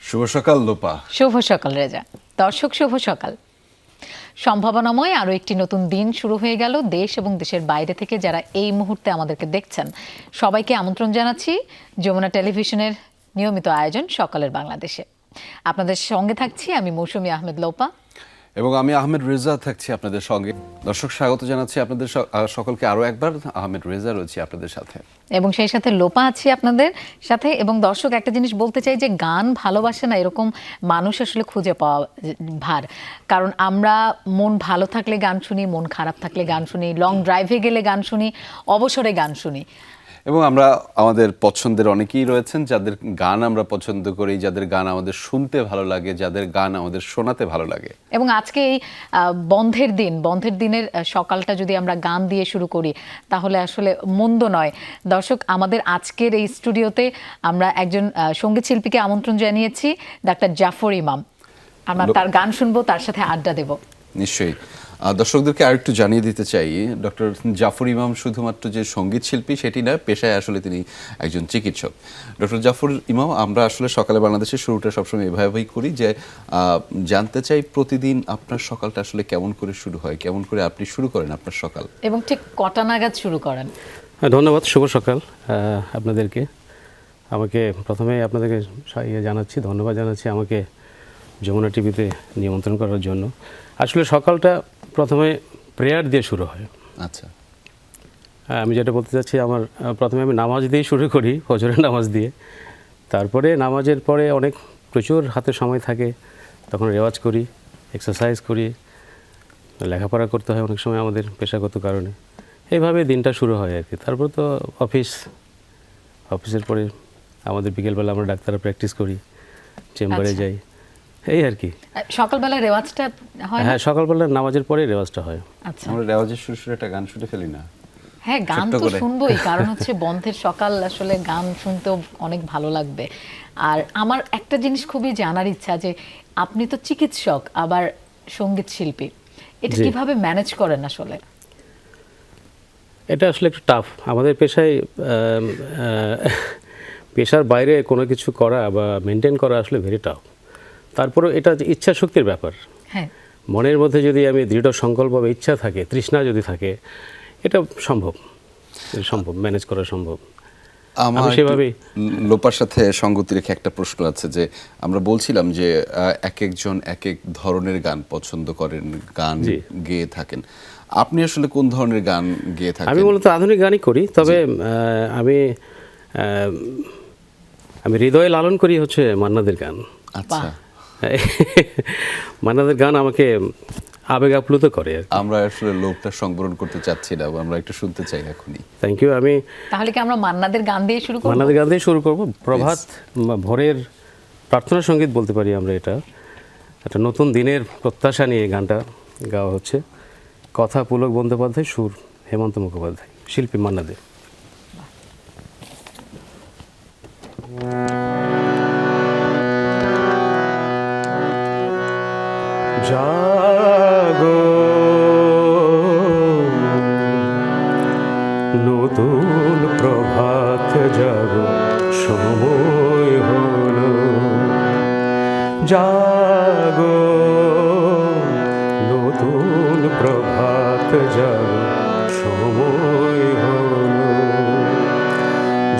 শুভ সকাল লোপা। শুভ সকাল রেজা। দর্শক শুভ সকাল। সম্ভাবনাময় আরও একটি নতুন দিন শুরু হয়ে গেল। দেশ এবং দেশের বাইরে থেকে যারা এই মুহূর্তে আমাদেরকে দেখছেন সবাইকে আমন্ত্রণ জানাচ্ছি যমুনা টেলিভিশনের নিয়মিত আয়োজন সকালের বাংলাদেশে। আপনাদের সঙ্গে থাকছি আমি মৌসুমী আহমেদ লোপা এবং আমি আহমেদ রেজা থাকছি আপনাদের সঙ্গে। দর্শক স্বাগত জানাচ্ছি আপনাদের সকলকে আরও একবার। আহমেদ রেজা রয়েছি আপনাদের সাথে এবং সেই সাথে লোপা আছি আপনাদের সাথে। এবং দর্শক একটা জিনিস বলতে চাই যে গান ভালোবাসে না এরকম মানুষ আসলে খুঁজে পাওয়া ভার। কারণ আমরা মন ভালো থাকলে গান শুনি, মন খারাপ থাকলে গান শুনি, লং ড্রাইভে গেলে গান শুনি, অবসরে গান শুনি। এবং আমরা আমাদের পছন্দের অনেকেই রয়েছেন যাদের গান আমরা পছন্দ করি, যাদের গান আমাদের শুনতে ভালো লাগে, যাদের গান আমাদের শোনাতে ভালো লাগে। এবং আজকে এই বন্ধের দিনের সকালটা যদি আমরা গান দিয়ে শুরু করি তাহলে আসলে মন্দ নয়। দর্শক, আমাদের আজকের এই স্টুডিওতে আমরা একজন সঙ্গীত শিল্পীকে আমন্ত্রণ জানিয়েছি, ডাক্তার জাফর ইমাম। আমরা তার গান শুনবো, তার সাথে আড্ডা দেব। নিশ্চয়ই দর্শকদেরকে আরেকটু জানিয়ে দিতে চাই, ডক্টর জাফর ইমাম শুধুমাত্র যে সঙ্গীত শিল্পী সেটি না, পেশায় আসলে তিনি একজন চিকিৎসক। ডক্টর জাফর ইমাম, আমরা আসলে সকালে বাংলাদেশের শুরুটা সবসময় এভাবেই করি যে জানতে চাই প্রতিদিন আপনার সকালটা আসলে কেমন করে শুরু হয়, কেমন করে আপনি শুরু করেন আপনার সকাল, এবং ঠিক কটা নাগাদ শুরু করেন? ধন্যবাদ, শুভ সকাল আপনাদেরকে। আমাকে প্রথমে আপনাদেরকে জানাচ্ছি, ধন্যবাদ জানাচ্ছি আমাকে যমুনা টিভিতে নিমন্ত্রণ করার জন্য। আসলে সকালটা প্রথমে প্রেয়ার দিয়ে শুরু হয়। আচ্ছা, আমি যেটা বলতে চাচ্ছি, আমার প্রথমে আমি নামাজ দিয়ে শুরু করি, ফজরের নামাজ দিয়ে। তারপরে নামাজের পরে প্রচুর হাতে সময় থাকে, তখন রেওয়াজ করি, এক্সারসাইজ করি, লেখাপড়া করতে হয় অনেক সময় আমাদের পেশাগত কারণে। এইভাবে দিনটা শুরু হয় আর কি। তারপর তো অফিসের পরে আমাদের বিকেলবেলা আমরা ডাক্তাররা প্র্যাকটিস করি, চেম্বারে যাই, এই আর কি। সকালবেলা রেওয়াজটা হয়? হ্যাঁ, সকালবেলা নামাজের পরে রেওয়াজটা হয়। আচ্ছা, আমরা রেওয়াজের শুরু একটা গান শুনে ফেলি না? হ্যাঁ, গান তো শুনবোই, কারণ হচ্ছে বন্ধের সকাল, আসলে গান শুনতেও অনেক ভালো লাগবে। আর আমার একটা জিনিস খুবই জানার ইচ্ছা যে আপনি তো চিকিৎসক আবার সঙ্গীত শিল্পী, এটা কিভাবে ম্যানেজ করেন আসলে? এটা আসলে একটু টাফ আমাদের পেশায়। পেশার বাইরে কোনো কিছু করা বা মেনটেন করা আসলে ভেরি টাফ। তারপরেও এটা ইচ্ছা শক্তির ব্যাপার। হ্যাঁ, মনের মধ্যে যদি আমি দৃঢ় সংকল্প বা ইচ্ছা থাকে, তৃষ্ণা যদি থাকে, এটা সম্ভব ম্যানেজ করা সম্ভব। আমার সেভাবেই লোপার সাথে সঙ্গতি রেখে একটা প্রশ্ন আছে যে আমরা বলছিলাম যে এক একজন এক এক ধরনের গান পছন্দ করেন, গান গেয়ে থাকেন। আপনি আসলে কোন ধরনের গান গেয়ে থাকেন? আমি মূলত আধুনিক গানই করি, তবে আমি হৃদয়ে লালন করি হচ্ছে মান্নাদের গান। আচ্ছা, মান্নাদের গান আমাকে আবেগ আপ্লুত করে। আমরা আসলে লোকটা সংবরণ করতে চাচ্ছি না, আমরা একটু শুনতে চাই এখনই। Thank you. আমি তাহলে কি আমরা মান্নাদের গান দিয়ে শুরু করব? মান্নাদের গান দিয়ে শুরু করব। প্রভাত, ভোরের প্রার্থনা সঙ্গীত বলতে পারি আমরা। এটা একটা নতুন দিনের প্রত্যাশা নিয়ে গানটা গাওয়া হচ্ছে। কথা পুলক বন্দ্যোপাধ্যায়, সুর হেমন্ত মুখোপাধ্যায়, শিল্পী মান্নাদের। জাগো নতুন প্রভাত, জাগো সময় হলো। জাগো নতুন প্রভাত, জাগো সময় হলো।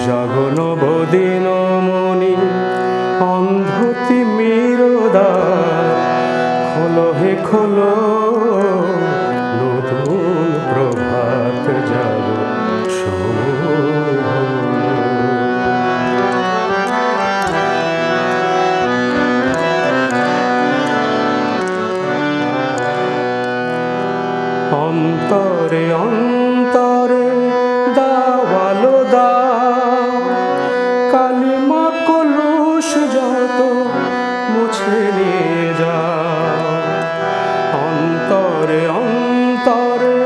জাগো নবদিন মনি অন্ধতি মিরদ্বার, খোলো হে খোলো নতুন প্রভাত, জাগো সময় হলো। অন্তরে অন্তরে দাওয়ালো দাও, কালিমা কলুষ যত মুছে নিয়ে যাও। অন্তরে অন্তরে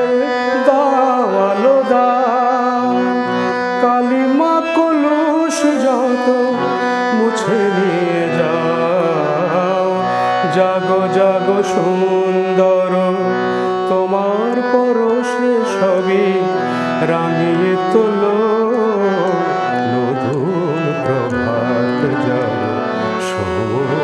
দাওয়ালো দাও, কালিমা কলুষ যত মুছে নিয়ে যাও। জাগো জাগো সুন্দর, তোমার পরশে সবই রাঙিয়ে তোলো। নতুন প্রভাত, জাগো সময়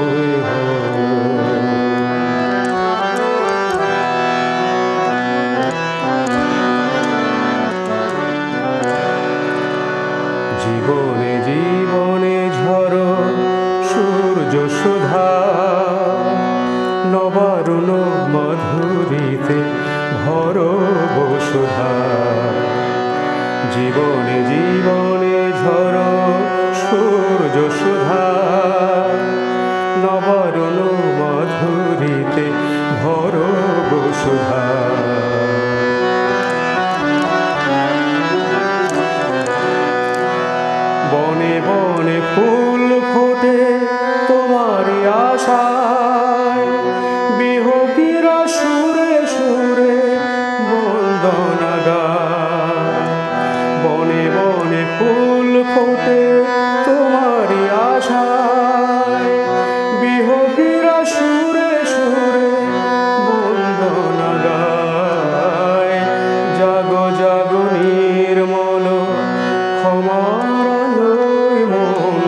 জীবনে জীবনে ঝরো সূর্য সুধা, নবরণ মধুরিতে ভরো বসুধা। বনে বনে ফুল ফোটে তোমারই আশায়, বিহগীরা সুরে সুরে বন্দনা গায়। বনে বনে ফুল ফোটে তোমারই আশায়, বিহগীরা সুরে সুরে বন্দনা গায়। জাগো জাগো নির্মল ক্ষমার আলোয় মন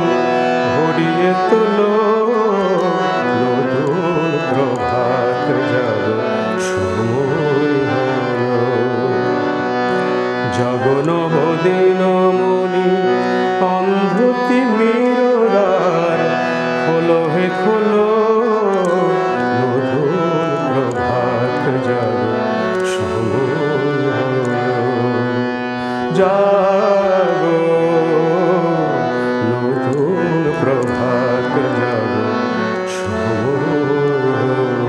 ভরিয়ে তোলো, নতুন প্রভাত জাগো সময় হলো। জাগো নবদিন মনি অন্ধ তিমির দ্বার, খোলো হে খোলো, নতুন প্রভাত জাগো সময় হলো। জাগো নতুন প্রভাত জাগো সময় হলো।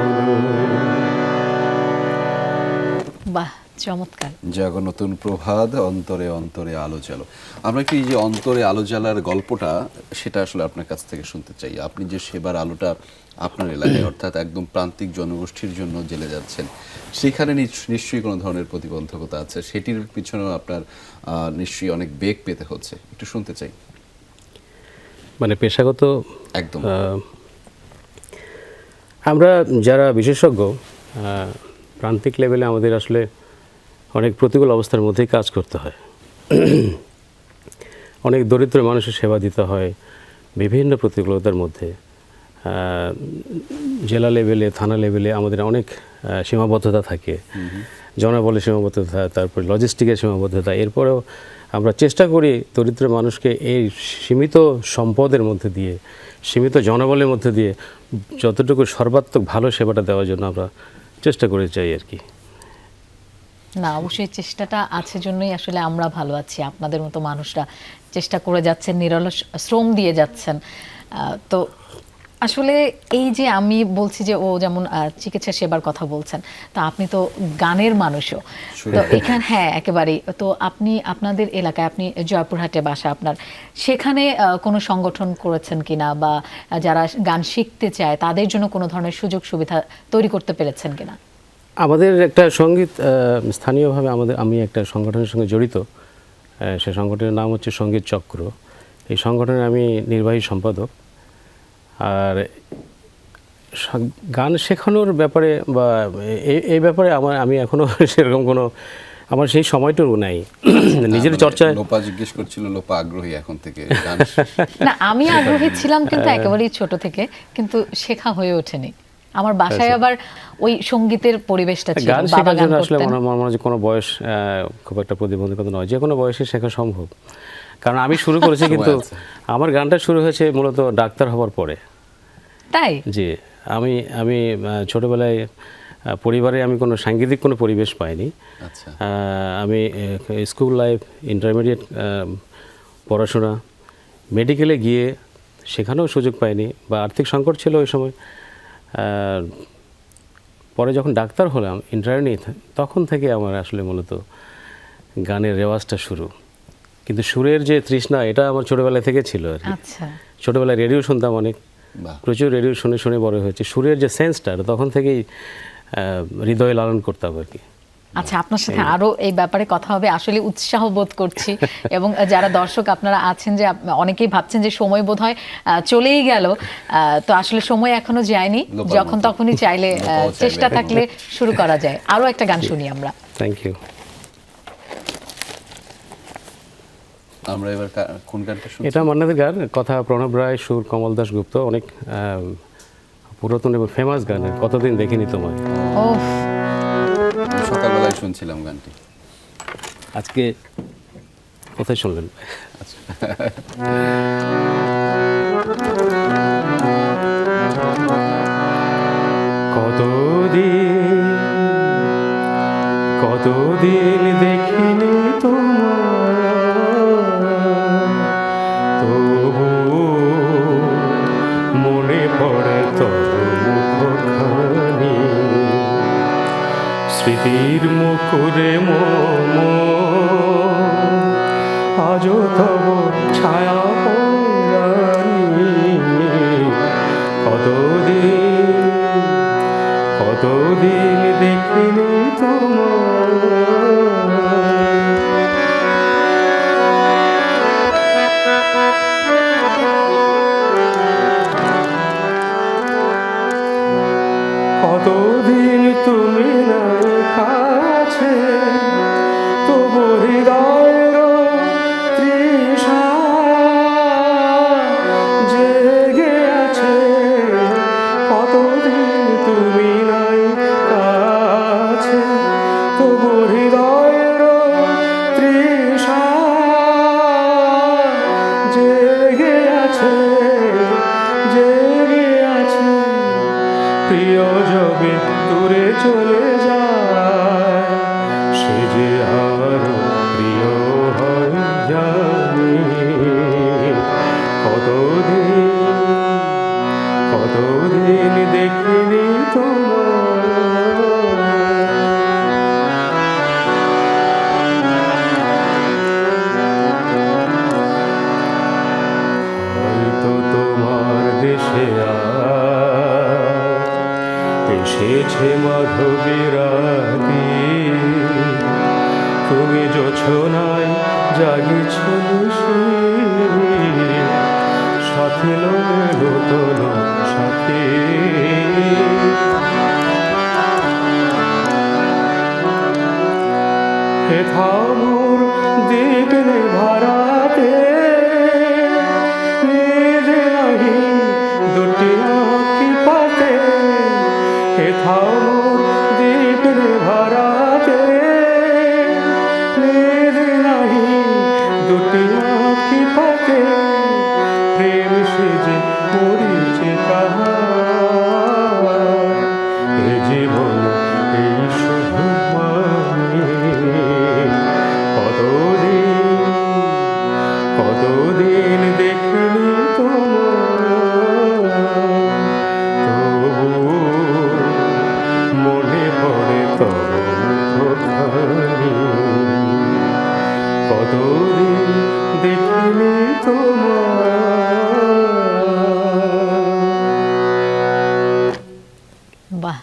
বাহ, চমৎকার। জাগো নতুন প্রভাত, অন্তরে অন্তরে আলো জ্বালো। আমরা কি এই যে অন্তরে আলো জ্বালার গল্পটা, সেটা আসলে আপনার কাছ থেকে শুনতে চাই। আপনি যে সেবার আলোটা আপনার এলাকায় অর্থাৎ একদম প্রান্তিক জনগোষ্ঠীর জন্য জ্বেলে যাচ্ছেন, সেখানে নিশ্চয়ই কোনো ধরনের প্রতিবন্ধকতা আছে, সেটির পিছনেও আপনার নিশ্চয়ই অনেক বেগ পেতে হচ্ছে, একটু শুনতে চাই। মানে পেশাগত একদম আমরা যারা বিশেষজ্ঞ, প্রান্তিক লেভেলে আমাদের আসলে অনেক প্রতিকূল অবস্থার মধ্যেই কাজ করতে হয়। অনেক দরিদ্র মানুষের সেবা দিতে হয় বিভিন্ন প্রতিকূলতার মধ্যে। জেলা লেভেলে, থানা লেভেলে আমাদের অনেক সীমাবদ্ধতা থাকে, জনবলের সীমাবদ্ধতা, তারপরে লজিস্টিকের সীমাবদ্ধতা। এরপরেও আমরা চেষ্টা করি দরিদ্র মানুষকে এই সীমিত সম্পদের মধ্যে দিয়ে, সীমিত জনবলের মধ্যে দিয়ে যতটুকু সর্বাত্মক ভালো সেবাটা দেওয়ার জন্য আমরা চেষ্টা করে চাই আর কি। না, অবশ্যই চেষ্টাটা আছে জন্যই আসলে আমরা ভালো আছি। আপনাদের মতো মানুষরা চেষ্টা করে যাচ্ছেন, নিরলস শ্রম দিয়ে যাচ্ছেন। তো আসলে এই যে আমি বলছি যে ও যেমন চিকিৎসা সেবার কথা বলছেন, তো আপনি তো গানের মানুষও, তো এখানে হ্যাঁ একেবারেই। তো আপনি আপনাদের এলাকায়, আপনি জয়পুরহাটে বাসা আপনার, সেখানে কোনো সংগঠন করেছেন কিনা, বা যারা গান শিখতে চায় তাদের জন্য কোনো ধরনের সুযোগ সুবিধা তৈরি করতে পেরেছেন কিনা? আমাদের একটা সঙ্গীত স্থানীয়ভাবে আমি একটা সংগঠনের সঙ্গে জড়িত। সে সংগঠনের নাম হচ্ছে সঙ্গীত চক্র। এই সংগঠনের আমি নির্বাহী সম্পাদক। আর গান শেখানোর ব্যাপারে বা এই ব্যাপারে আমি এখনও সেরকম কোনো, আমার সেই সময়টুকু নাই নিজের চর্চায়। লোপা জিজ্ঞেস করছিল, লোপা আগ্রহী এখন থেকে গান? না, আমি আগ্রহী ছিলাম কিন্তু একেবারেই ছোট থেকে, কিন্তু শেখা হয়ে ওঠেনি। আমার বাসায় আবার ওই সঙ্গীতের পরিবেশটা ছিল, গান বাবা শেখার গান জন্য আসলে করতেন। মনে হয় যে কোনো বয়স খুব একটা প্রতিবন্ধকতা নয়, যে কোনো বয়সে শেখা সম্ভব। কারণ আমি শুরু করেছি কিন্তু আমার গানটা শুরু হয়েছে মূলত ডাক্তার হওয়ার পরে। তাই? জি, আমি ছোটবেলায় পরিবারে আমি কোনো সাংগীতিক কোনো পরিবেশ পাইনি। আচ্ছা। আমি স্কুল লাইফ, ইন্টারমিডিয়েট পড়াশোনা, মেডিকেলে গিয়ে সেখানেও সুযোগ পাইনি, বা আর্থিক সংকট ছিল ওই সময়। পরে যখন ডাক্তার হলাম ইন্টার্নি, তখন থেকে আমার আসলে মূলত গানের রেওয়াজটা শুরু। কিন্তু সুরের যে তৃষ্ণা, এটা আমার ছোটোবেলা থেকে ছিল আর কি। আচ্ছা। ছোটোবেলায় রেডিও শুনতাম অনেক, প্রচুর রেডিও শুনে শুনে বড় হয়েছে। সুরের যে সেন্সটা তখন থেকেই হৃদয়ে লালন করতাম আর কি। আচ্ছা, আপনার সাথে আরো এই ব্যাপারে কথা হবে, আসলে উৎসাহ বোধ করছি। এবং যারা দর্শক আপনারা আছেন, যে অনেকেই ভাবছেন যে সময় বোধ হয় চলেই গেল, তো আসলে সময় এখনো যায়নি, যখন তখনই চাইলে, চেষ্টা থাকলে শুরু করা যায়। আরো একটা গান শুনি আমরা। Thank you. আমরা এবার কোন গানটা শুনছি? এটা মান্নাদের গান, কথা প্রণব রায়, সুর কমল দাস গুপ্ত। অনেক পুরাতন এবং ফেমাস গান, কতদিন দেখিনি তোমায়। ওফ, সকালবেলায় শুনছিলাম গানটি। আজকে কোথায় শুনলেন? কতদিন দেখিনি তোমায়, স্মৃতির মুখরে মোম আজও তব ছায়া পরানি কতদিন দেখিনি তোমার কতদিন তুমি না কাছে তবু হৃদয়ের তৃষা জেগে আছে কতদিন তুমি নাই কাছে তবু হৃদয়ের তৃষা জেগে আছে জেগে আছে প্রিয় যবে দূরে চলে যায় সে যে আর প্রিয় হয় জানি কতদিন দেখিনি তোমার হয়তো তোমার দেশে এসেছে মাধবীরাতি তুমি জোছনায় জাগিছ নিশি সাথে নতুন সাথে হে থামুর দিক ভাড়াতে নিজে নাহি দুটি আঁখি পাতে হে থামুর দিক ভাড়াতে নিজে নাহি দুটি আঁখি পাতে প্রেম সেজে পড়েছে কাহার এ জীবন এই শুধু মানে কতদিন দেখিনি তোমার তবু মনে পড়ে তব মুখখানি কতদিন দেখিনি তোমার বাহ,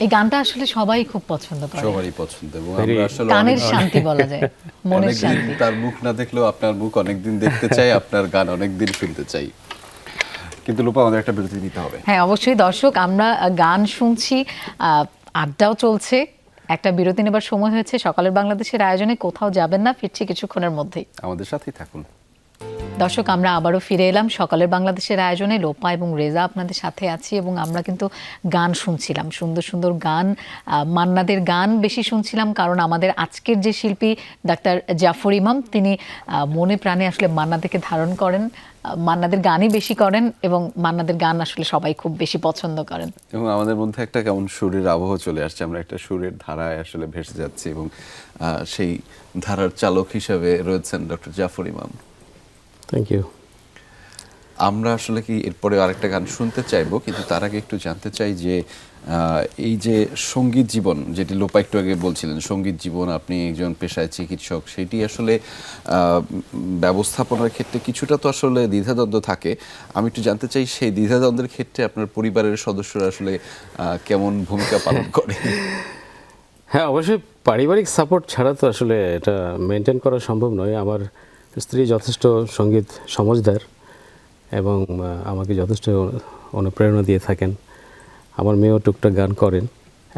এই গানটা আসলে সবাই খুব পছন্দ করে, সবারই পছন্দ এবং Very- আমরা আসলে কানের শান্তি বলা যায়, মনের অনেকদিন শান্তি। তার মুখ না দেখলেও আপনার মুখ অনেকদিন দেখতে চাই, আপনার গান অনেকদিন শুনতে চাই। কিন্তু লোপা আমাদের একটা বিরতি নিতে হবে। হ্যাঁ অবশ্যই দর্শক, আমরা গান শুনছি, আড্ডাও চলছে, একটা বিরতি নেবার সময় হয়েছে। সকালের বাংলাদেশের আয়োজনে কোথাও যাবেন না, ফিরছি কিছুক্ষণের মধ্যেই। আমাদের সাথেই থাকুন। দর্শক, আমরা আবারও ফিরে এলাম সকালের বাংলাদেশের আয়োজনে। লোপা এবং রেজা আপনাদের সাথে আছি এবং আমরা কিন্তু গান শুনছিলাম, সুন্দর সুন্দর গান, মান্নাদের গান বেশি শুনছিলাম, কারণ আমাদের আজকের যে শিল্পী ডাক্তার জাফর ইমাম, তিনি মনে প্রাণে আসলে মান্নাদেরকে ধারণ করেন, মান্নাদের গানই বেশি করেন এবং মান্নাদের গান আসলে সবাই খুব বেশি পছন্দ করেন। এবং আমাদের মধ্যে একটা কেমন সুরের আবহ চলে আসছে, আমরা একটা সুরের ধারায় আসলে ভেসে যাচ্ছি এবং সেই ধারার চালক হিসেবে রয়েছেন doctor Jafar Imam. Thank you. আমরা আসলে কি এরপরে আরেকটা গান শুনতে চাইবো, কিন্তু তার আগে একটু জানতে চাই যে এই যে সঙ্গীত জীবন, যেটি লোপা একটু আগে বলছিলেন, সঙ্গীত জীবন, আপনি একজন পেশায় চিকিৎসক, সেটি আসলে ব্যবস্থাপনার ক্ষেত্রে কিছুটা তো আসলে দ্বিধাদ্বন্দ্ব থাকে। আমি একটু জানতে চাই সেই দ্বিধাদ্বন্দ্বের ক্ষেত্রে আপনার পরিবারের সদস্যরা আসলে কেমন ভূমিকা পালন করে? হ্যাঁ, অবশ্যই পারিবারিক সাপোর্ট ছাড়া তো আসলে এটা মেনটেন করা সম্ভব নয়। আমার স্ত্রী যথেষ্ট সঙ্গীত সমঝদার এবং আমাকে যথেষ্ট অনুপ্রেরণা দিয়ে থাকেন। আমার মেয়েও টুকটাক গান করেন,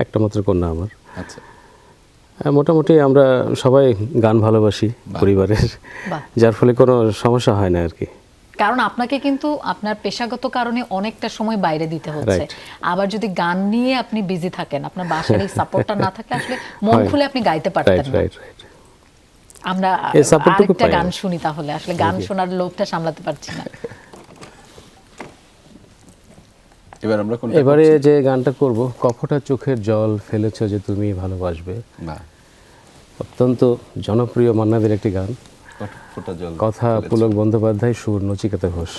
একটা মাত্র কন্যা আমার। আচ্ছা, মোটামুটি আমরা সবাই গান ভালোবাসি পরিবারের, বাহ। যার ফলে কোনো সমস্যা হয় না আর কি। কারণ আপনাকে কিন্তু আপনার পেশাগত কারণে অনেকটা সময় বাইরে দিতে হচ্ছে, আবার যদি গান নিয়ে আপনি বিজি থাকেন, আপনার বাসার এই সাপোর্টটা না থাকলে আসলে মন খুলে আপনি গাইতে পারতেন না। রাইট। আমরা এই সাপোর্টটুকু আরেকটা পাই গান আমরা। শুনি তাহলে, আসলে গান শোনার লোভটা সামলাতে পারছি না। এবার আমরা কোন এবারে যে গানটা করব, কপটা চোখের জল ফেলেছ যে তুমি ভালোবাসবে, না, অত্যন্ত জনপ্রিয় মান্নাদের একটি গান। ফোঁটা জল কথা ফেলেছো। পুলক বন্দ্যোপাধ্যায়, সুর নচিকেতা ঘোষ।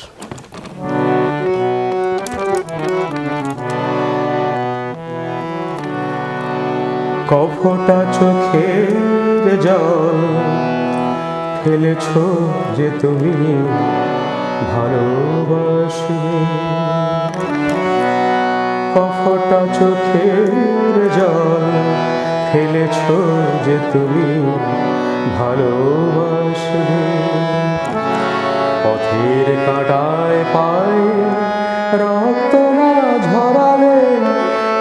কফটা চোখের জল ফেলেছ যে তুমি ভালোবাসবে, কফটা চোখের জল ফেলেছ যে তুমি ভালোবাসবে। পথের কাঁটায় পায়ে রক্ত না ঝরালে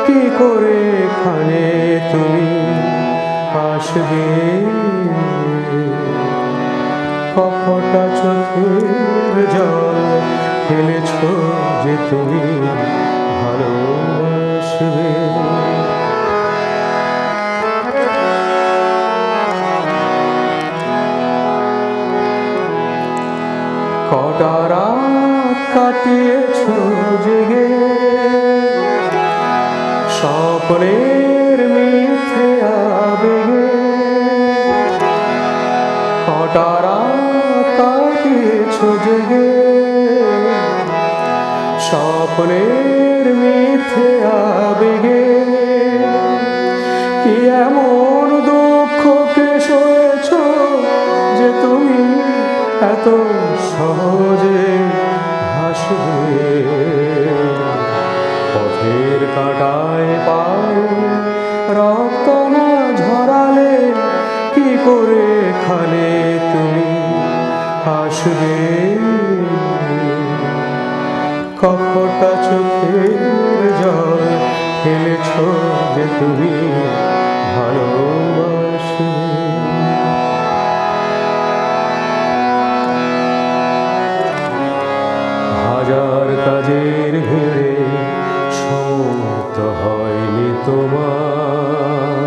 কি করে এখানে তুমি আসবে। কফটা চোখের জল ফেলেছ যে তুমি ভালোবাসবে। কটা রাত কাটিয়েছ জেগে স্বপ্নের মিথ্যে আবেগে, কটা রাত কাটিয়েছ জেগে স্বপ্নের মিথ্যে আবেগে। কি এমন দুঃখকে সয়েছ যে তুমি এত সহজে হাসবে। পথের কাঁটায় পায়ে রক্ত না ঝরালে কি করে এখানে তুমি আসবে। কফটা চোখের জল ফেলেছ যে তুমি ভালোবাসবে। হাজার কাজের ভিড়ে সমত হয়নি তোমার,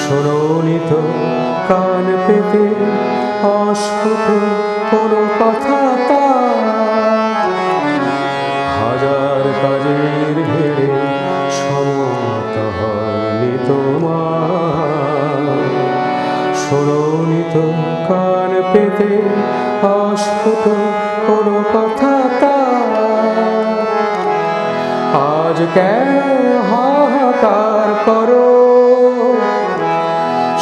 শোনোনি তো কান পেতে অস্ফুট কোনো কথা তার। হাজার কাজের ভিড়ে সমত হয়নি তোমার, শোনোনি তো কান পেতে অস্ফুট কোনো কথা তার। আজ কেন হাহাকার করো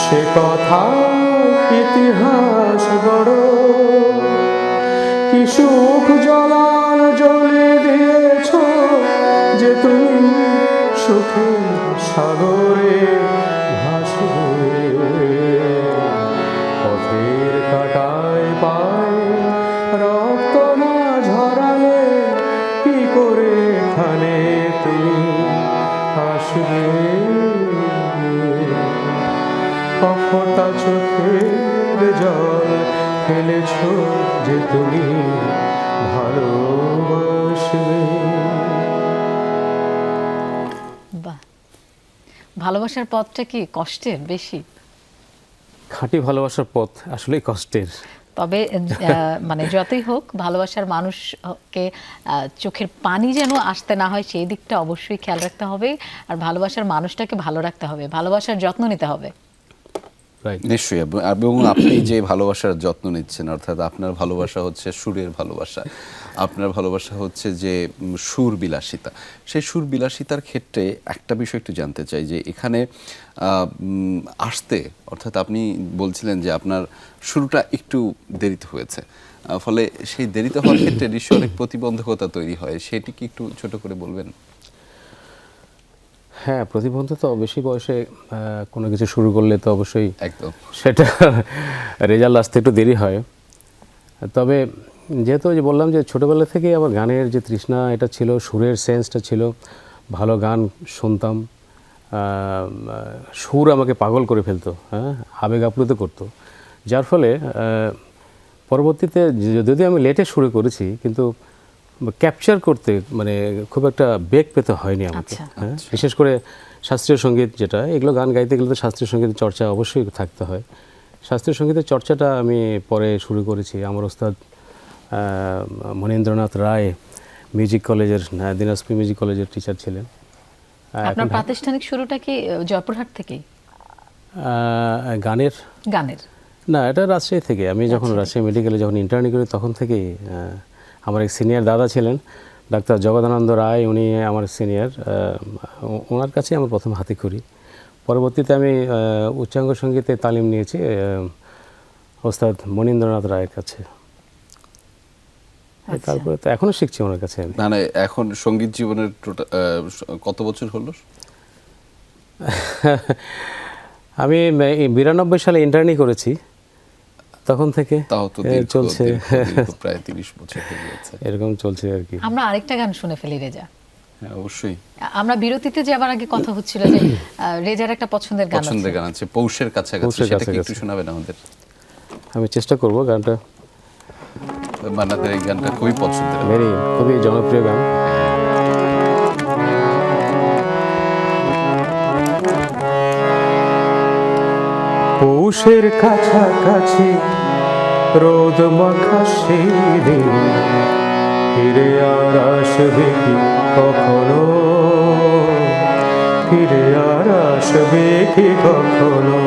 সে কথা ইতিহাস গড়ো। কি সুখ জলাল জ্বলে দিয়েছ যে তুমি সুখের সাগরে ভাসবে। পথের কাঁটায় পায়ে রক্ত না ঝরালে কি করে এখানে তুমি আসবে। কফটা চোখের জল ফেলেছ যে তুমি ভালোবাসবে। বাহ, ভালোবাসার পথটা কি কষ্টের বেশি? খাঁটি ভালোবাসার পথ আসলেই কষ্টের। তবে মানে যতই হোক ভালোবাসার মানুষকে চোখের পানি যেন আসতে না হয় সেই দিকটা অবশ্যই খেয়াল রাখতে হবে। আর ভালোবাসার মানুষটাকে ভালো রাখতে হবে, ভালোবাসার যত্ন নিতে হবে। নিশ্চয়ই। এবং আপনি যে ভালোবাসার যত্ন নিচ্ছেন, অর্থাৎ আপনার ভালোবাসা হচ্ছে সুরের ভালোবাসা, আপনার ভালোবাসা হচ্ছে যে সুর বিলাসিতা। সেই সুর বিলাসিতার ক্ষেত্রে একটা বিষয় একটু জানতে চাই যে এখানে আসতে, অর্থাৎ আপনি বলছিলেন যে আপনার শুরুটা একটু দেরিতে হয়েছে, ফলে সেই দেরিতে হওয়ার ক্ষেত্রে নিশ্চয়ই অনেক প্রতিবন্ধকতা তৈরি হয়, সেটি কি একটু ছোট করে বলবেন? হ্যাঁ, প্রতিবন্ধকতা বেশি বয়সে কোনো কিছু শুরু করলে তো অবশ্যই একদম সেটা রেজাল্ট আসতে একটু দেরি হয়। তবে যেহেতু যে বললাম যে ছোটোবেলা থেকেই আমার গানের যে তৃষ্ণা এটা ছিল, সুরের সেন্সটা ছিল, ভালো গান শুনতাম, সুর আমাকে পাগল করে ফেলতো, হ্যাঁ, আবেগ আপ্লুত করতো। যার ফলে পরবর্তীতে যদিও আমি লেটে শুরু করেছি কিন্তু ক্যাপচার করতে মানে খুব একটা বেগ পেতে হয়নি আমাকে। হ্যাঁ, বিশেষ করে শাস্ত্রীয় সঙ্গীত যেটা, এগুলো গান গাইতে গেলে তো শাস্ত্রীয় সঙ্গীতের চর্চা অবশ্যই থাকতে হয়। শাস্ত্রীয় সঙ্গীতের চর্চাটা আমি পরে শুরু করেছি। আমার ওস্তাদ মনীন্দ্রনাথ রায় মিউজিক কলেজের, দিনাজপুর মিউজিক কলেজের টিচার ছিলেন। আপনার প্রাতিষ্ঠানিক শুরুটা কি জয়পুরহাট থেকেই গানের? গানের না, এটা রাজশাহী থেকে। আমি যখন রাজশাহী মেডিকেলে যখন ইন্টার্নি করি তখন থেকেই আমার এক সিনিয়র দাদা ছিলেন ডাক্তার জগদানন্দ রায়, উনি আমার সিনিয়র, ওনার কাছে আমার প্রথম হাতে করি। পরবর্তীতে আমি উচ্চাঙ্গ সঙ্গীতে তালিম নিয়েছি ওস্তাদ মনীন্দ্রনাথ রায়ের কাছে। তারপরে তো এখনও শিখছি ওনার কাছে আমি। মানে এখন সঙ্গীত জীবনের কত বছর হলো? আমি 92 সালে ইন্টার্নি করেছি, তখন থেকে তাও তো চলছে, প্রায় 30 বছর হয়ে গেছে। এরকম চলছে আর কি। আমরা আরেকটা গান শুনে ফেলি রেজা। হ্যাঁ, অবশ্যই। আমরা বিরতিতে যাবার আগে কথা হচ্ছিল যে রেজার একটা পছন্দের গান পছন্দের আছে। গান আছে পৌষের কাছাকাছি, পৌষের সেটা কি একটু কাছাকাছি। শোনাবেন আমাদের? আমি চেষ্টা করব। গানটা মান্নাতের এই গানটা খুবই পছন্দের। খুবই জনপ্রিয় গান। পৌষের কাছাকাছি রোদ মাখা সেই দিন ফিরে আর আসবে কি কখনো, ফিরে আর আসবে কি কখনো।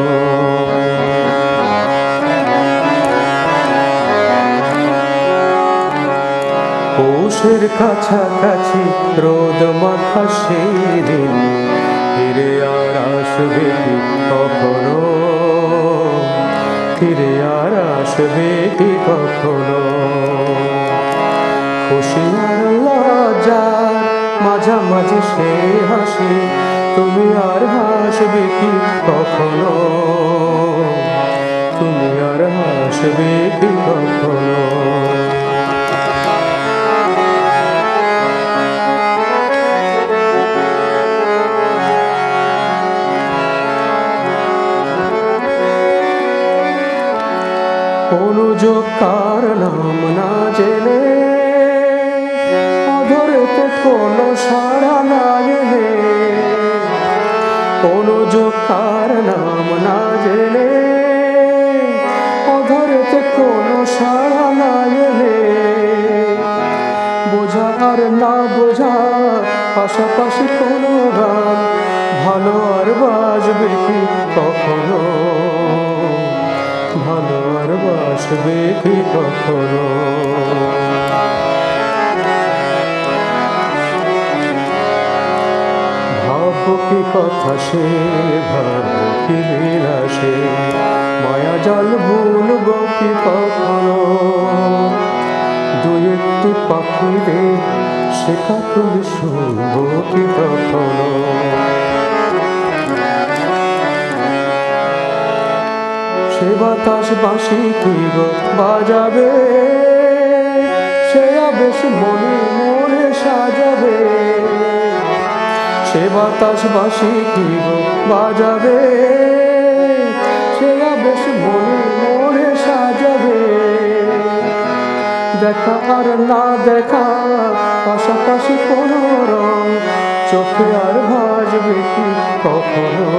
পৌষের কাছাকাছি রোদ মাখা সেই দিন ফিরে আর আসবে কি কখনো, ফিরে আর আসবে কি কখনো। খুশি আর লজ্জার মাঝামাঝি সে হাসি, তুমি আর হাসবে কি কখনো, তুমি আর হাসবে কি কখনো। অনুযোগ কার নাম না জেনে, অধরেতে কোনো সাড়া না এলে, অনুযোগ কার নাম না জেনে, অধরেতে কোনো সাড়া না এলে, বোঝা আর না বোঝা পাশাপাশি কোনো গান ভালো আর বাজবে কি কখনো, ভালো আর বাসবে কি কখনো। ভাবো কি কথা সে, ভাবো কি বিলাসে, মায়া জাল ভুলবো কি কখনো। দুই একটি পাখিদের সে কাতুল শুনবো কি কখনো। সে বাতাস বাঁশি কি গো বাজাবে, সে আবেশ মনে মনে সাজাবে, সে বাতাস বাঁশি কি গো বাজাবে, সে আবেশ মনে মনে সাজাবে। দেখা আর না দেখা পাশাপাশি কোনো রং চোখে আর ভাসবে কি কখনো,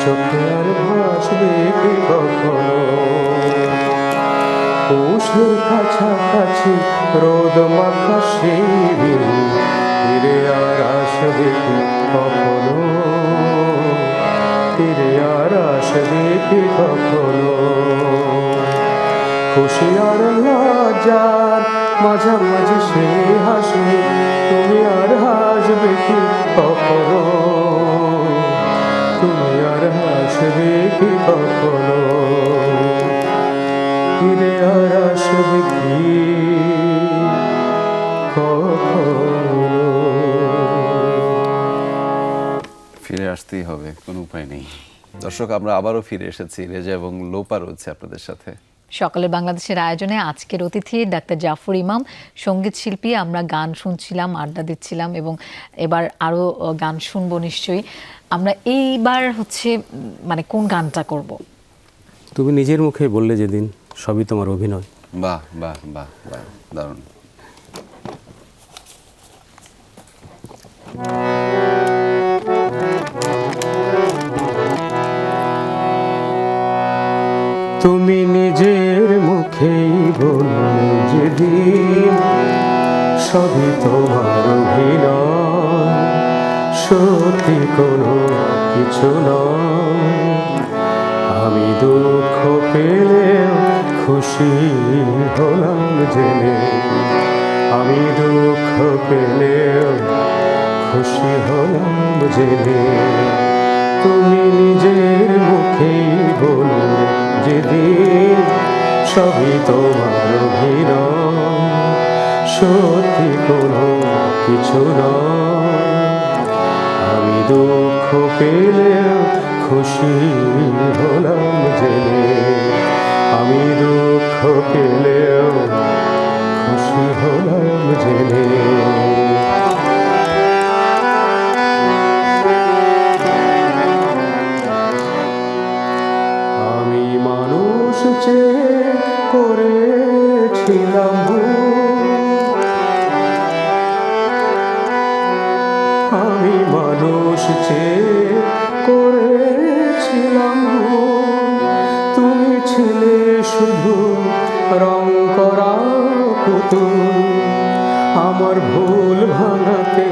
চোখে আর ভাসবে কি কখনো। পৌষের কাছাকাছি রোদ মাখা সেই দিন ফিরে আর আসবে কি কখনো, ফিরে আর আসবে কি কখনো। খুশি আর লজ্জার মাঝামাঝি সে হাসি, তুমি আর হাসবে কি কখনো, তুমি আর হাসবে কি কখনো। ফিরে আর আসবে কি কখনো। ফিরে আসতেই হবে, কোনো উপায় নেই। দর্শক, আমরা আবারও ফিরে এসেছি। রেজা এবং লোপা রয়েছে আপনাদের সাথে। সকালে বাংলাদেশের আয়োজনে আজকের অতিথি ডাক্তার জাফর ইমাম, সঙ্গীত শিল্পী। আমরা গান শুনছিলাম, আড্ডা দিচ্ছিলাম এবং এবার আরও গান শুনবো নিশ্চয়ই। আমরা এইবার মানে কোন গানটা করব? তুমি নিজের মুখে বললে যেদিন সবই তোমার অভিনয়। বাহ বাহ বাহ বাহ, দারুণ। তুমি নিজের মুখেই বললে যেদিন সবই তোমার অভিনয়, সত্যি কোনো কিছু নয়। আমি দুঃখ পেলেও খুশি হলাম জেনে, আমি দুঃখ পেলেও খুশি হলাম জেনে। তুমি নিজের মুখেই বললে যেদিন সবই তোমার অভিনয়, সত্যি কোনো কিছু নয়। আমি দুঃখ পেলেও খুশি হলাম জেনে, আমি দুঃখ পেলেও খুশি হলাম জেনে। আমি মানুষ চেয়ে করেছিলাম ভুল, আমি মানুষ চেয়ে করেছিলাম ভুল। তুমি ছিলে শুধু রং করা পুতুল, আমার ভুল ভাঙাতে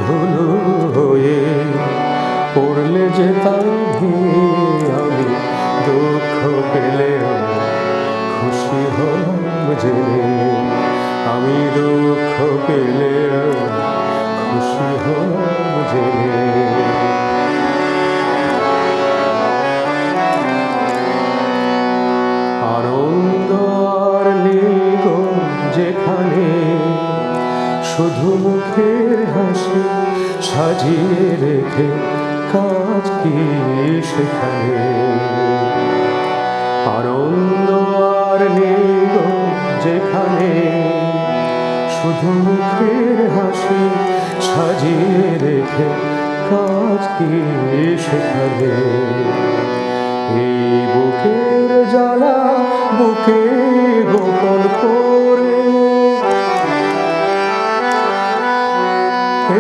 ধুলো হয়ে পড়লে যেতাম ভেঙে। আমি দুঃখ পেলেও খুশি হলাম জেনে, আমি দুঃখ পেলেও খুশি হলাম জেনে। আনন্দ আর নেই গো যেখানে, শুধু মুখের হাসি সাজিয়ে রেখে কাজ কি সেখানে। আনন্দ আর নেই গো যেখানে, শুধু মুখের হাসি সাজিয়ে রেখে কাজ কি সেখানে। এই বুকের জ্বালা বুকে গোপন করে,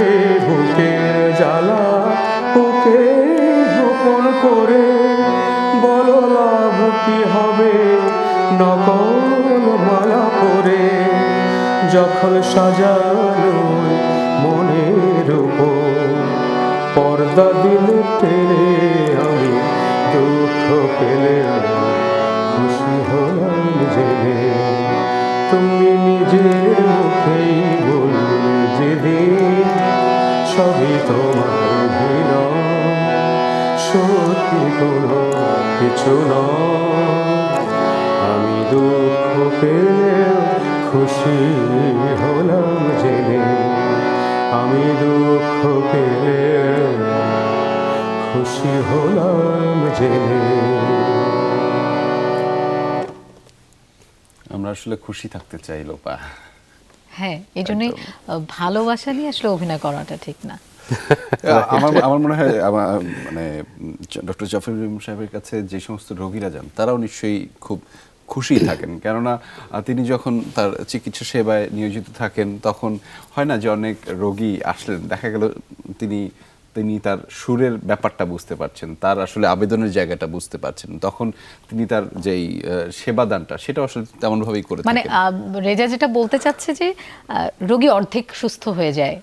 এই বুকের জ্বালা বুকে গোপন করে, বলো লাভ কি হবে নকল মালা পরে। যখন সাজানো মনের উপর পর্দা দিলে টেনে, আমি দুঃখ পেলে খুশি হলাম জেনে। তুমি নিজের মুখেই বললে যেদিন সবই তোমার অভিনয়, সত্যি কোনো কিছু নয়। আমি দুঃখ পেলেও খুশি হলাম জেনে, আমি দুঃখ পেলেও খুশি হলাম জেনে। আমরা আসলে খুশি থাকতে চাই লোপা। হ্যাঁ, এই জন্যই ভালোবাসা নিয়ে আসলে অভিনয় করাটা ঠিক না। আমার আমার মনে হয় মানে ডক্টর জাফর ইমাম সাহেবের কাছে যে সমস্ত রোগীরা যান তারাও নিশ্চয়ই খুব খুশি থাকেন, কেননা তিনি যখন তার চিকিৎসা সেবায় নিয়োজিত থাকেন তখন হয় না যে অনেক রোগী আসলেন, দেখা গেল তিনি তার সুরের ব্যাপারটা বুঝতে পারছেন, তার আসলে আবেদনের জায়গাটা বুঝতে পারছেন, তখন তিনি তার যেই সেবাদানটা সেটা আসলে তেমনভাবেই করে মানে থাকেন। রেজা যেটা বলতে চাচ্ছে যে রোগী অর্ধেক সুস্থ হয়ে যায়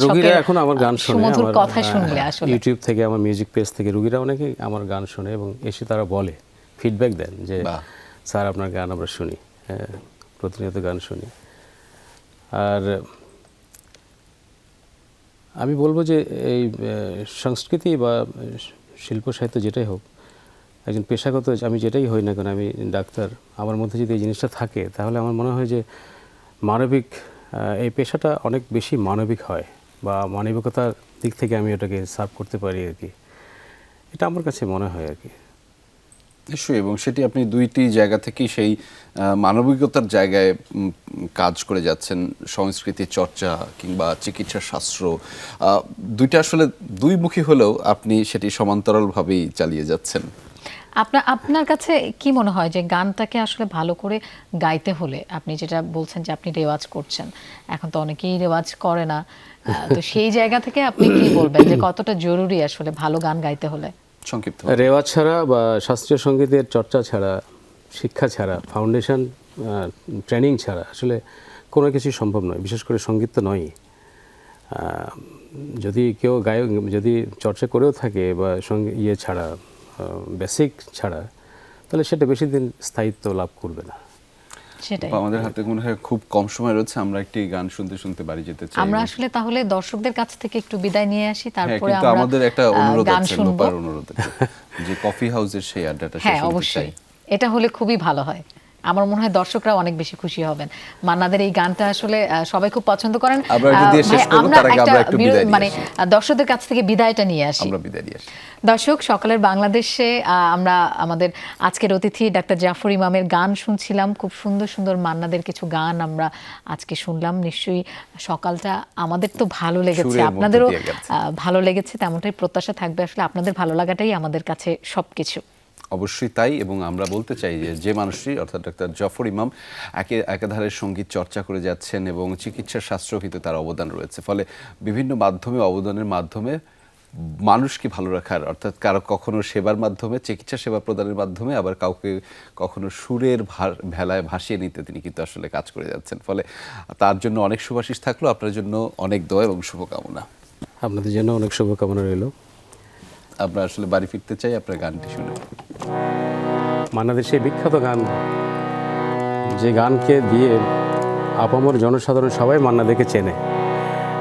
রোগীরা এখন আমার গান শোনে, সুমধুর আমার কথা শুনলে আসলে ইউটিউব থেকে, আমার মিউজিক পেজ থেকে রোগীরা অনেকেই আমার গান শোনে এবং এসে তারা বলে, ফিডব্যাক দেন যে স্যার আপনার গান আমরা শুনি, প্রতিনিয়ত গান শুনি। আর আমি বলবো যে এই সংস্কৃতি বা শিল্প সাহিত্য যেটাই হোক, একজন পেশাগত আমি যেটাই হই না কেন, আমি ডাক্তার, আমার মধ্যে যদি এই জিনিসটা থাকে তাহলে আমার মনে হয় যে মানবিক এই পেশাটা অনেক বেশি মানবিক হয়, বা মানবিকতার দিক থেকে আমি ওটাকে সার্ভ করতে পারি আর কি। এটা আমার কাছে মনে হয় আর কি। নিশ্চয়ই, এবং সেটি আপনি দুইটি জায়গা থেকেই সেই মানবিকতার জায়গায় কাজ করে যাচ্ছেন। সংস্কৃতি চর্চা কিংবা চিকিৎসা শাস্ত্র দুইটা আসলে দুইমুখী হলেও আপনি সেটি সমান্তরালভাবেই চালিয়ে যাচ্ছেন। আপনার কাছে কি মনে হয় যে গানটাকে আসলে ভালো করে গাইতে হলে, আপনি যেটা বলছেন যে আপনি রেওয়াজ করছেন, এখন তো অনেকেই রেওয়াজ করে না, তো সেই জায়গা থেকে আপনি কি বলবেন যে কতটা জরুরি আসলে ভালো গান গাইতে হলে? সংক্ষিপ্ত রেওয়াজ ছাড়া বা শাস্ত্রীয় সঙ্গীতের চর্চা ছাড়া, শিক্ষা ছাড়া, ফাউন্ডেশন ট্রেনিং ছাড়া আসলে কোনো কিছুই সম্ভব নয়, বিশেষ করে সঙ্গীত তো নয়। যদি কেউ গায়ক যদি চর্চা করেও থাকে বা ইয়ে ছাড়া, বেসিক ছাড়া, তাহলে সেটা বেশি দিন স্থায়িত্ব লাভ করবে না। সেটাই। আপা, আমাদের হাতে মনে হয় খুব কম সময় রয়েছে, আমরা একটি গান শুনতে শুনতে বাড়ি যেতে চাই। আমরা আসলে তাহলে দর্শকদের কাছ থেকে একটু বিদায় নিয়ে আসি, হ্যাঁ, তারপরে কিন্তু আমরা আমাদের একটা অনুরোধ গান আছে, শুনবো। লোপার অনুরোধ আছে, যে কফি হাউসের সেই আড্ডাটা শেষ হ্যাঁ হতে অবশ্যই, চাই। এটা হলে খুবই ভালো হয়। আমার মনে হয় দর্শকরা অনেক বেশি খুশি হবেন। মান্নাদের এই গানটা আসলে সবাই খুব পছন্দ করেন। আমরা এটা দিয়ে শেষ ভাই, করবো, তার আগে আমরা একটু বিদায় নিয়ে মানে আসি। দর্শকদের কাছ থেকে বিদায়টা নিয়ে আসি। আমরা বিদায় নিয়ে আসি। দর্শক, সকালের বাংলাদেশে আমরা আমাদের আজকের অতিথি ডাক্তার জাফর ইমামের গান শুনছিলাম। খুব সুন্দর সুন্দর মান্নাদের কিছু গান আমরা আজকে শুনলাম। নিশ্চয়ই সকালটা আমাদের তো ভালো লেগেছে, সুরের মধ্যে আপনাদেরও দিয়ে গেছে। ভালো লেগেছে, তেমনটাই প্রত্যাশা থাকবে। আসলে আপনাদের ভালো লাগাটাই আমাদের কাছে সবকিছু। অবশ্যই তাই, এবং আমরা বলতে চাই যে যে মানুষটি অর্থাৎ ডাক্তার জাফর ইমাম একাধারে সঙ্গীত চর্চা করে যাচ্ছেন এবং চিকিৎসা শাস্ত্রেও কিন্তু তার অবদান রয়েছে। ফলে বিভিন্ন মাধ্যমে, অবদানের মাধ্যমে মানুষকে ভালো রাখার, অর্থাৎ কারো কখনো সেবার মাধ্যমে, চিকিৎসা সেবা প্রদানের মাধ্যমে, আবার কাউকে কখনো সুরের ভেলায় ভাসিয়ে নিতে তিনি কিন্তু আসলে কাজ করে যাচ্ছেন। ফলে তার জন্য অনেক শুভাশিস থাকলো, আপনার জন্য অনেক দোয়া এবং শুভকামনা। আপনাদের জন্য অনেক শুভকামনা রইল। আমরা আসলে বাড়ি ফিরতে চাই আপনার গানটি শুনে। মান্নাদের সেই বিখ্যাত গান, যে গানকে দিয়ে আপামর জনসাধারণ সবাই মান্না দেখে চেনে,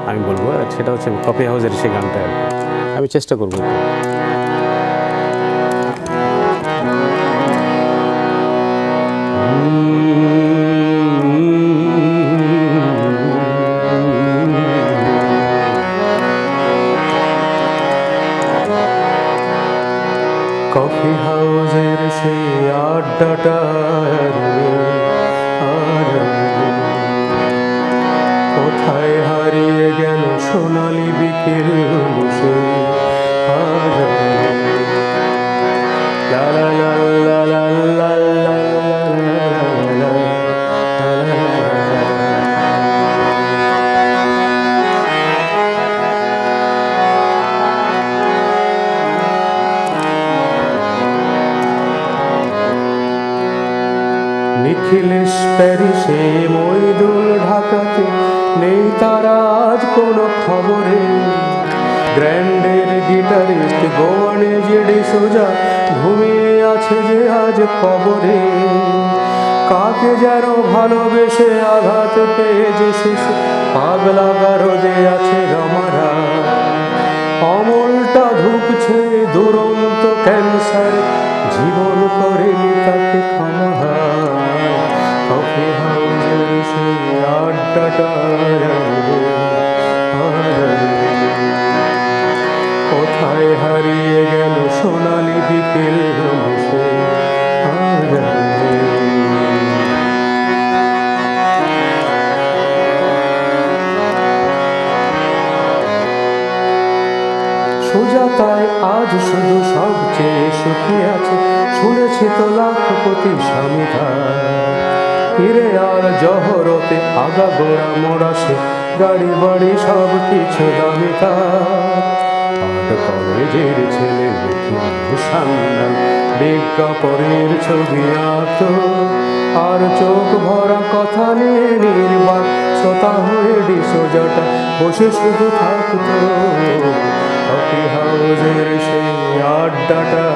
আমি বলবো সেটা হচ্ছে কফি হাউসের সেই গানটা আর কি। আমি চেষ্টা করবো একটু। কফি হাউসের সেই আড্ডাটা আর কোথায় হারিয়ে গেল সোনালি বিকেল বসে আর লা লা লা লা লা লা লা লা লা লা লা। নিখিলেশ প্যারিসে, মইদুল ঢাকাতে, নেই তারা আজ কোনো খবরে। গ্র্যান্ডের গিটারিস্ট গোয়ানে জেডি সোজা ঘুমিয়ে আছে যে আজ কবরে। কাকে যেন ভালোবেসে আঘাত পেয়ে যে শেষে পাগলা গারদে আছে রমারা। অমলটা ঢুকছে দুরন্ত ক্যান্সার, জীবন করেনি তাকে ক্ষমা। কফি হাউসের সেই আড্ডাটা কোথায় হারিয়ে গেল সোনালি বিকেল বসে সুজাতায় আজ শুধু সবচেয়ে সুখী আছে, শুনেছি তো লাখপতি স্বামী তার। হিরে আর জহরতে আগা গোড়া মোড়াসে, গাড়ি বাড়ি সব কিছু দামি তার। আট কলেজের ছেলে ভূষান্না বিজ্ঞাপনের ছবি আঁকত, আর চোখ ভরা কথা নিয়ে নির্বাক শ্রোতা হয়ে ডিসোজাটা বসে শুধু থাকত। কফি হাউসের সেই আড্ডাটা